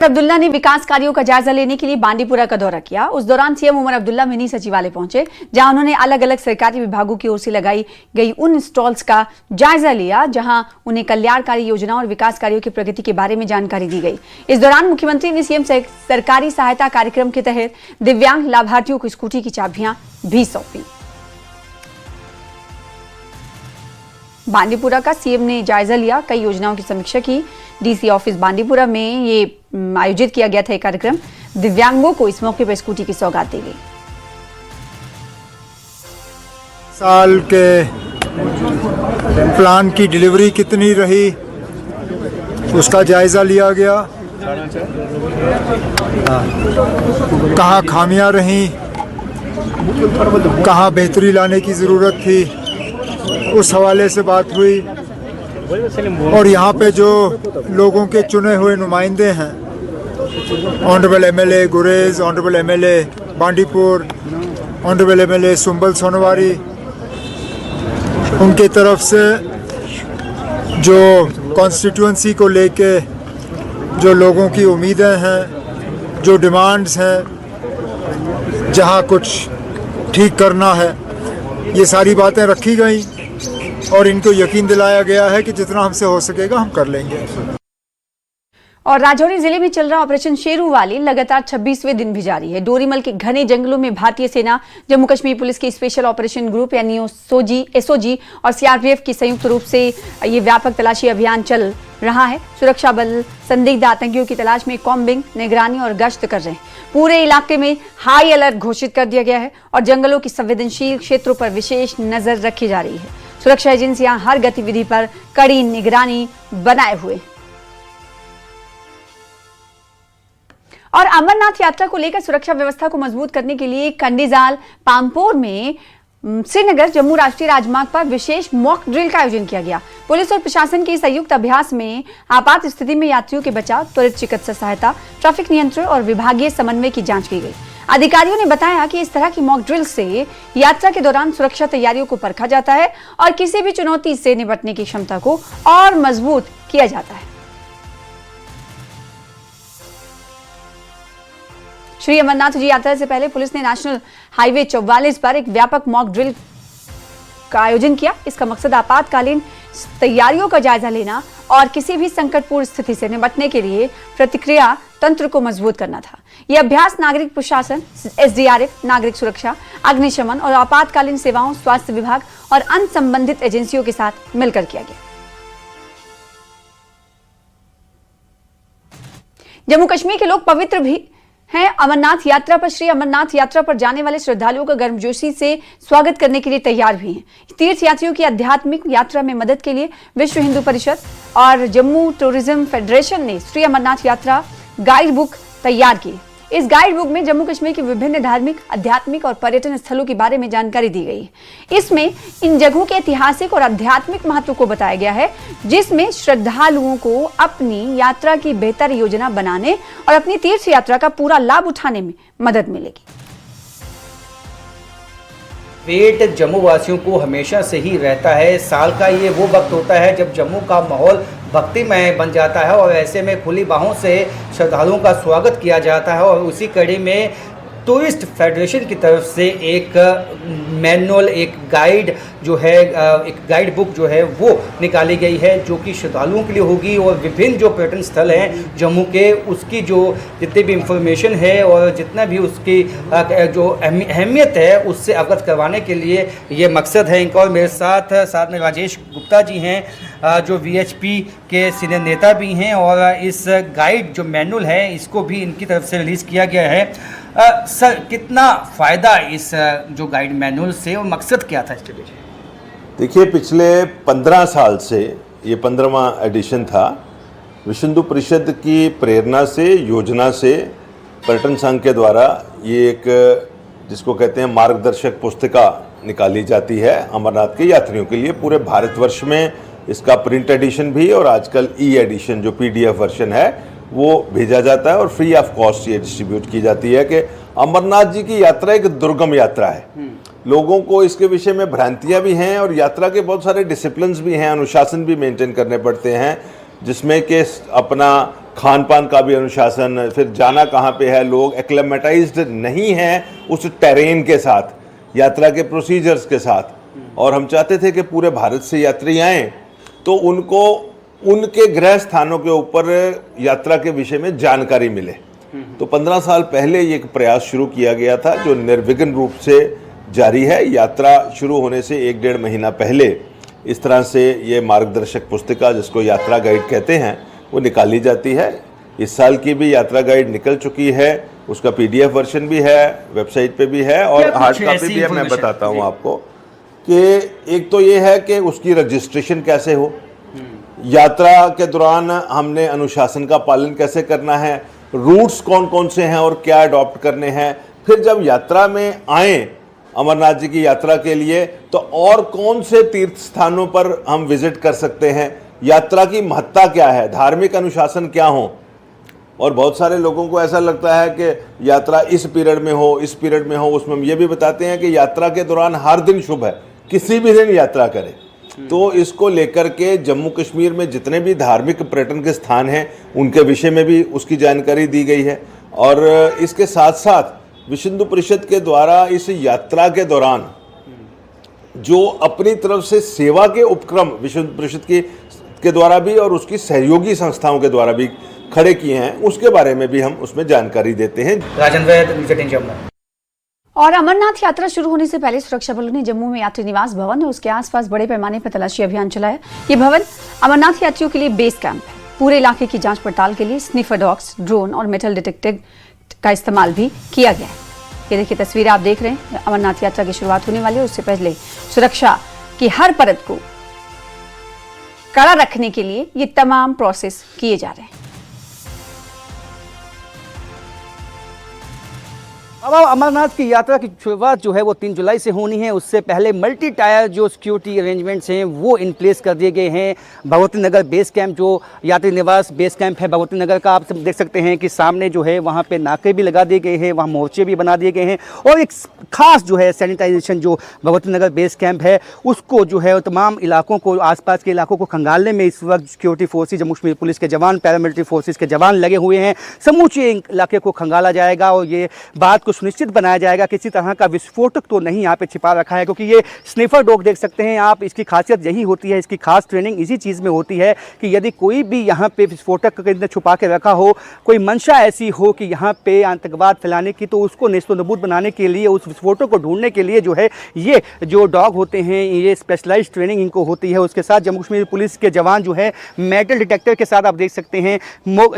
अब्दुल्ला ने विकास कार्यों का जायजा लेने के लिए बांडीपुरा का दौरा किया। उस दौरान सीएम उमर अब्दुल्ला मिनी सचिवालय पहुंचे, जहां उन्होंने अलग अलग सरकारी विभागों की ओर से लगाई गई उन स्टॉल्स का जायजा लिया, जहां उन्हें कल्याणकारी योजनाओं और विकास कार्यों की प्रगति के बारे में जानकारी दी गई। इस दौरान मुख्यमंत्री ने सीएम सरकारी सहायता कार्यक्रम के तहत दिव्यांग लाभार्थियों को स्कूटी की चाबियां भी सौंपी। बांडीपुरा का सीएम ने जायजा लिया, कई योजनाओं की समीक्षा की। डीसी ऑफिस बांडीपुरा में ये आयोजित किया गया था एक कार्यक्रम। दिव्यांगों को इस मौके पर स्कूटी की सौगात दी गई। साल के प्लान की डिलीवरी कितनी रही, उसका जायजा लिया गया। कहाँ खामियां रहीं, कहाँ बेहतरी लाने की ज़रूरत थी, उस हवाले से बात हुई। और यहाँ पे जो लोगों के चुने हुए नुमाइंदे हैं, honourable MLA Gurez, honourable MLA Bandipora, honourable MLA Sumbal Sonawari, उनके तरफ से जो कॉन्स्टिट्यूंसी को लेके जो लोगों की उम्मीदें हैं, जो डिमांड्स हैं, जहाँ कुछ ठीक करना है, ये सारी बातें रखी गई और इनको यकीन दिलाया गया है कि जितना हमसे हो सकेगा हम कर लेंगे। और राजौरी जिले में चल रहा ऑपरेशन शेरू वाली लगातार 26वें दिन भी जारी है। डोरीमल के घने जंगलों में भारतीय सेना, जम्मू कश्मीर पुलिस के स्पेशल ऑपरेशन ग्रुप यानी एसओजी और सीआरपीएफ की संयुक्त रूप से ये व्यापक तलाशी अभियान चल रहा है। सुरक्षा बल संदिग्ध आतंकियों की तलाश में कॉम्बिंग, निगरानी और गश्त कर रहे हैं। पूरे इलाके में हाई अलर्ट घोषित कर दिया गया है और जंगलों की संवेदनशील क्षेत्रों पर विशेष नजर रखी जा रही है। सुरक्षा एजेंसियां हर गतिविधि पर कड़ी निगरानी बनाए हुए। और अमरनाथ यात्रा को लेकर सुरक्षा व्यवस्था को मजबूत करने के लिए कंडीजाल पामपोर में श्रीनगर जम्मू राष्ट्रीय राजमार्ग पर विशेष मॉक ड्रिल का आयोजन किया गया। पुलिस और प्रशासन के संयुक्त अभ्यास में आपात स्थिति में यात्रियों के बचाव, त्वरित चिकित्सा सहायता, ट्रैफिक नियंत्रण और विभागीय समन्वय की जांच की गई। अधिकारियों ने बताया कि इस तरह की मॉक ड्रिल से यात्रा के दौरान सुरक्षा तैयारियों को परखा जाता है और किसी भी चुनौती से निपटने की क्षमता को और मजबूत किया जाता है। श्री अमरनाथ जी यात्रा से पहले पुलिस ने नेशनल हाईवे 44 पर एक व्यापक मॉक ड्रिल का आयोजन किया। इसका मकसद आपातकालीन तैयारियों का जायजा लेना और किसी भी संकटपूर्ण स्थिति से निपटने के लिए प्रतिक्रिया तंत्र को मजबूत करना था। यह अभ्यास नागरिक प्रशासन, एसडीआरएफ, नागरिक सुरक्षा, अग्निशमन और आपातकालीन सेवाओं, स्वास्थ्य विभाग और अन्य संबंधित एजेंसियों के साथ मिलकर किया गया। जम्मू कश्मीर के लोग पवित्र भी हैं। अमरनाथ यात्रा पर श्री अमरनाथ यात्रा पर जाने वाले श्रद्धालुओं का गर्मजोशी से स्वागत करने के लिए तैयार भी हैं। तीर्थ यात्रियों की आध्यात्मिक यात्रा में मदद के लिए विश्व हिंदू परिषद और जम्मू टूरिज्म फेडरेशन ने श्री अमरनाथ यात्रा गाइड बुक तैयार की। इस गाइड बुक में जम्मू कश्मीर के विभिन्न धार्मिक, आध्यात्मिक और पर्यटन स्थलों के बारे में जानकारी दी गई है। इसमें इन जगहों के ऐतिहासिक और आध्यात्मिक महत्व को बताया गया है, जिसमें श्रद्धालुओं को अपनी यात्रा की बेहतर योजना बनाने और अपनी तीर्थ यात्रा का पूरा लाभ उठाने में मदद मिलेगी। वेट जम्मू वासियों को हमेशा से ही रहता है। साल का ये वो वक्त होता है जब जम्मू का माहौल भक्तिमय बन जाता है और ऐसे में खुली बाहों से श्रद्धालुओं का स्वागत किया जाता है। और उसी कड़ी में टूरिस्ट फेडरेशन की तरफ से एक मैनुअल, एक गाइड जो है, एक गाइड बुक जो है वो निकाली गई है, जो कि श्रद्धालुओं के लिए होगी और विभिन्न जो पर्यटन स्थल हैं जम्मू के, उसकी जो जितनी भी इंफॉर्मेशन है और जितना भी उसकी जो अहमियत है उससे अवगत करवाने के लिए ये मकसद है इनका। और मेरे साथ में राजेश गुप्ता जी हैं, जो वीएचपी के सीनियर नेता भी हैं, और इस गाइड जो मैनुअल है इसको भी इनकी तरफ से रिलीज़ किया गया है। सर, कितना फ़ायदा इस जो गाइड मैनुअल से और मकसद क्या था इसके पीछे? देखिए, पिछले 15 साल से ये 15वां एडिशन था। विश्व हिंदू परिषद की प्रेरणा से, योजना से पर्यटन संघ के द्वारा ये एक, जिसको कहते हैं मार्गदर्शक पुस्तिका निकाली जाती है अमरनाथ के यात्रियों के लिए। पूरे भारतवर्ष में इसका प्रिंट एडिशन भी और आजकल ई एडिशन जो PDF वर्जन है वो भेजा जाता है और फ्री ऑफ कॉस्ट ये डिस्ट्रीब्यूट की जाती है कि अमरनाथ जी की यात्रा एक दुर्गम यात्रा है। लोगों को इसके विषय में भ्रांतियां भी हैं और यात्रा के बहुत सारे डिसिप्लिन्स भी हैं, अनुशासन भी मेंटेन करने पड़ते हैं। जिसमें कि अपना खान पान का भी अनुशासन, फिर जाना कहाँ पे है, लोग एक्लेमेटाइज्ड नहीं हैं उस टेरेन के साथ, यात्रा के प्रोसीजर्स के साथ। और हम चाहते थे कि पूरे भारत से यात्री आएँ तो उनको उनके गृह स्थानों के ऊपर यात्रा के विषय में जानकारी मिले। तो 15 साल पहले ये एक प्रयास शुरू किया गया था जो निर्विघ्न रूप से जारी है। यात्रा शुरू होने से 1-1.5 महीना पहले इस तरह से ये मार्गदर्शक पुस्तिका, जिसको यात्रा गाइड कहते हैं, वो निकाली जाती है। इस साल की भी यात्रा गाइड निकल चुकी है, उसका PDF वर्जन भी है, वेबसाइट पे भी है और हार्ड कॉपी भी है। मैं बताता हूँ आपको कि एक तो ये है कि उसकी रजिस्ट्रेशन कैसे हो, यात्रा के दौरान हमने अनुशासन का पालन कैसे करना है, रूट्स कौन कौन से हैं और क्या अडॉप्ट करने हैं, फिर जब यात्रा में आए अमरनाथ जी की यात्रा के लिए तो और कौन से तीर्थ स्थानों पर हम विजिट कर सकते हैं, यात्रा की महत्ता क्या है, धार्मिक अनुशासन क्या हो। और बहुत सारे लोगों को ऐसा लगता है कि यात्रा इस पीरियड में हो, इस पीरियड में हो। उसमें हम ये भी बताते हैं कि यात्रा के दौरान हर दिन शुभ है, किसी भी दिन यात्रा करें। तो इसको लेकर के जम्मू कश्मीर में जितने भी धार्मिक पर्यटन के स्थान हैं उनके विषय में भी उसकी जानकारी दी गई है। और इसके साथ साथ विश्व हिंदू परिषद के द्वारा इस यात्रा के दौरान जो अपनी तरफ से सेवा के उपक्रम विश्व हिंदू परिषद के द्वारा भी और उसकी सहयोगी संस्थाओं के द्वारा भी खड़े किए हैं, उसके बारे में भी हम उसमें जानकारी देते हैं। राजेंद्र वैद, न्यूज़ 18 जम्मू। और अमरनाथ यात्रा शुरू होने से पहले सुरक्षा बलों ने जम्मू में यात्री निवास भवन और उसके आसपास बड़े पैमाने पर तलाशी अभियान चलाया। ये भवन अमरनाथ यात्रियों के लिए बेस कैंप है। पूरे इलाके की जांच पड़ताल के लिए स्निफर डॉग्स, ड्रोन और मेटल डिटेक्टर का इस्तेमाल भी किया गया है। ये देखिए तस्वीरें आप देख रहे हैं, अमरनाथ यात्रा की शुरुआत होने वाली है, उससे पहले सुरक्षा की हर परत को कड़ा रखने के लिए ये तमाम प्रोसेस किए जा रहे हैं। अब अमरनाथ की यात्रा की शुरुआत जो है वो 3 जुलाई से होनी है। उससे पहले मल्टी टायर जो सिक्योरिटी अरेंजमेंट्स हैं वो इन प्लेस कर दिए गए हैं। भगवती नगर बेस कैंप जो यात्री निवास बेस कैंप है भगवती नगर का, आप सब देख सकते हैं कि सामने जो है वहाँ पे नाके भी लगा दिए गए हैं, वहाँ मोर्चे भी बना दिए गए हैं। और एक खास जो है सैनिटाइजेशन जो भगवती नगर बेस कैंप है उसको जो है तमाम इलाकों को, आसपास के इलाकों को खंगालने में इस वक्त security forces, Jammu Kashmir police के जवान, पैरामिलिट्री फोर्सेज के जवान लगे हुए हैं। समूचे इलाके को खंगाला जाएगा और ये बात सुनिश्चित बनाया जाएगा किसी तरह का विस्फोटक तो नहीं यहाँ पे छिपा रखा है, क्योंकि ये स्निफर डॉग देख सकते हैं आप, इसकी खासियत यही होती है, इसकी खास ट्रेनिंग इसी चीज़ में होती है कि यदि कोई भी यहाँ पे विस्फोटक के अंदर छुपा के रखा हो, कोई मंशा ऐसी हो कि यहाँ पे आतंकवाद फैलाने की, तो उसको नेस्तनाबूद बनाने के लिए, उस विस्फोटक को ढूंढने के लिए जो है ये जो डॉग होते हैं ये स्पेशलाइज्ड ट्रेनिंग इनको होती है। उसके साथ जम्मू कश्मीर पुलिस के जवान जो है मेटल डिटेक्टर के साथ आप देख सकते हैं,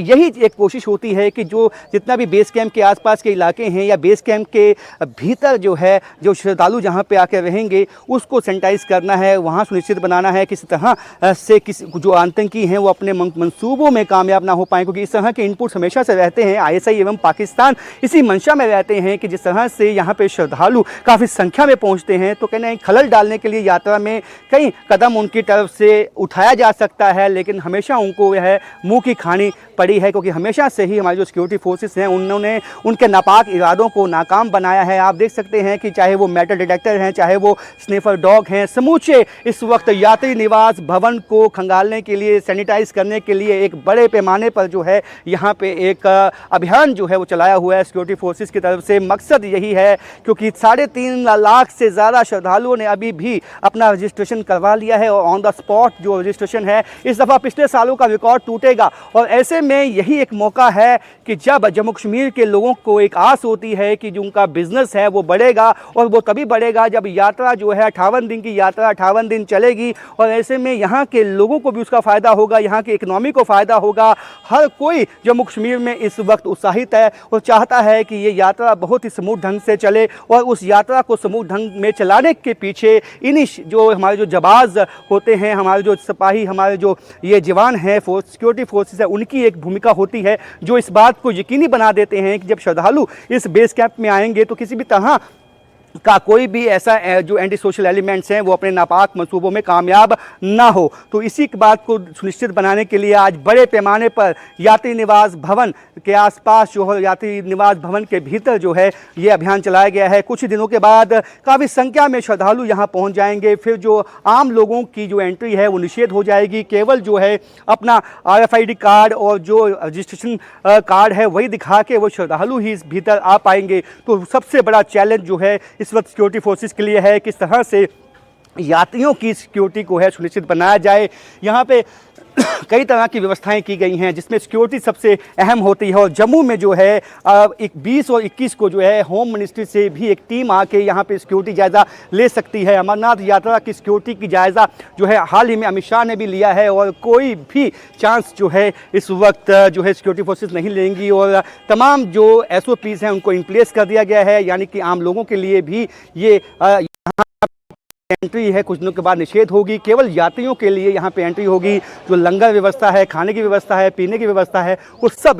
यही एक कोशिश होती है कि जो जितना भी बेस कैंप के आसपास के इलाके हैं या बेस कैंप के भीतर जो है जो श्रद्धालु जहाँ पे आकर रहेंगे उसको सैनिटाइज करना है, वहाँ सुनिश्चित बनाना है किसी तरह से किसी जो आतंकी हैं वो अपने मंसूबों में कामयाब ना हो पाएँ, क्योंकि इस तरह के इनपुट्स हमेशा से रहते हैं। ISI एवं पाकिस्तान इसी मंशा में रहते हैं कि जिस तरह से यहाँ पे श्रद्धालु काफ़ी संख्या में पहुँचते हैं तो कहना है खलल डालने के लिए यात्रा में कई कदम उनकी तरफ से उठाया जा सकता है, लेकिन हमेशा उनको यह मुँह की खानी पड़ी है, क्योंकि हमेशा से ही हमारी जो सिक्योरिटी फोर्सेस हैं उन्होंने उनके नापाक इरादों को नाकाम बनाया है। आप देख सकते हैं कि चाहे वो मेटल डिटेक्टर हैं, चाहे वो स्निफर डॉग हैं, समूचे इस वक्त यात्री निवास भवन को खंगालने के लिए, सैनिटाइज करने के लिए एक बड़े पैमाने पर जो है यहाँ पे एक अभियान जो है वो चलाया हुआ है सिक्योरिटी फोर्सेस की तरफ से। मकसद यही है क्योंकि 3.5 लाख से ज़्यादा श्रद्धालुओं ने अभी भी अपना रजिस्ट्रेशन करवा लिया है और ऑन द स्पॉट जो रजिस्ट्रेशन है इस दफ़ा पिछले सालों का रिकॉर्ड टूटेगा। और ऐसे में यही एक मौका है कि जब जम्मू कश्मीर के लोगों को एक आस होती है कि जो उनका बिजनेस है वो बढ़ेगा, और वो तभी बढ़ेगा जब यात्रा जो है 58 दिन की यात्रा 58 दिन चलेगी, और ऐसे में यहाँ के लोगों को भी उसका फ़ायदा होगा, यहाँ की इकनॉमी को फ़ायदा होगा। हर कोई जम्मू कश्मीर में इस वक्त उत्साहित है और चाहता है कि ये यात्रा बहुत ही स्मूथ ढंग से चले, और उस यात्रा को स्मूथ ढंग में चलाने के पीछे इन्हीं जो हमारे जो जबाज होते हैं, हमारे जो सिपाही, हमारे जो ये जवान हैं सिक्योरिटी फोर्सेस है, उनकी एक भूमिका होती है जो इस बात को यकीनी बना देते हैं कि जब श्रद्धालु इस बेस कैंप में आएंगे तो किसी भी तरह का कोई भी ऐसा जो एंटी सोशल एलिमेंट्स हैं वो अपने नापाक मंसूबों में कामयाब ना हो। तो इसी बात को सुनिश्चित बनाने के लिए आज बड़े पैमाने पर यात्री निवास भवन के आसपास जो है, यात्री निवास भवन के भीतर जो है ये अभियान चलाया गया है। कुछ दिनों के बाद काफ़ी संख्या में श्रद्धालु यहाँ पहुँच जाएंगे। फिर जो आम लोगों की जो एंट्री है वो निषेध हो जाएगी। केवल जो है अपना RFID कार्ड और जो रजिस्ट्रेशन कार्ड है वही दिखा के वो श्रद्धालु ही इस भीतर आ पाएंगे। तो सबसे बड़ा चैलेंज जो है इस वक्त सिक्योरिटी फोर्सेस के लिए है, किस तरह से यात्रियों की सिक्योरिटी को है सुनिश्चित बनाया जाए। यहाँ पे कई तरह की व्यवस्थाएं की गई हैं जिसमें सिक्योरिटी सबसे अहम होती है। और जम्मू में जो है 20 और 21 को जो है होम मिनिस्ट्री से भी एक टीम आके यहाँ पे सिक्योरिटी जायज़ा ले सकती है। अमरनाथ यात्रा की सिक्योरिटी की जायज़ा जो है हाल ही में अमित शाह ने भी लिया है और कोई भी चांस जो है इस वक्त जो है सिक्योरिटी फोर्सेस नहीं लेंगी और तमाम जो SOPs हैं उनको इन प्लेस कर दिया गया है। यानी कि आम लोगों के लिए भी ये एंट्री है कुछ दिनों के बाद निषेध होगी। केवल यात्रियों के लिए यहाँ पे एंट्री होगी। जो लंगर व्यवस्था है, खाने की व्यवस्था है, पीने की व्यवस्था है, वो सब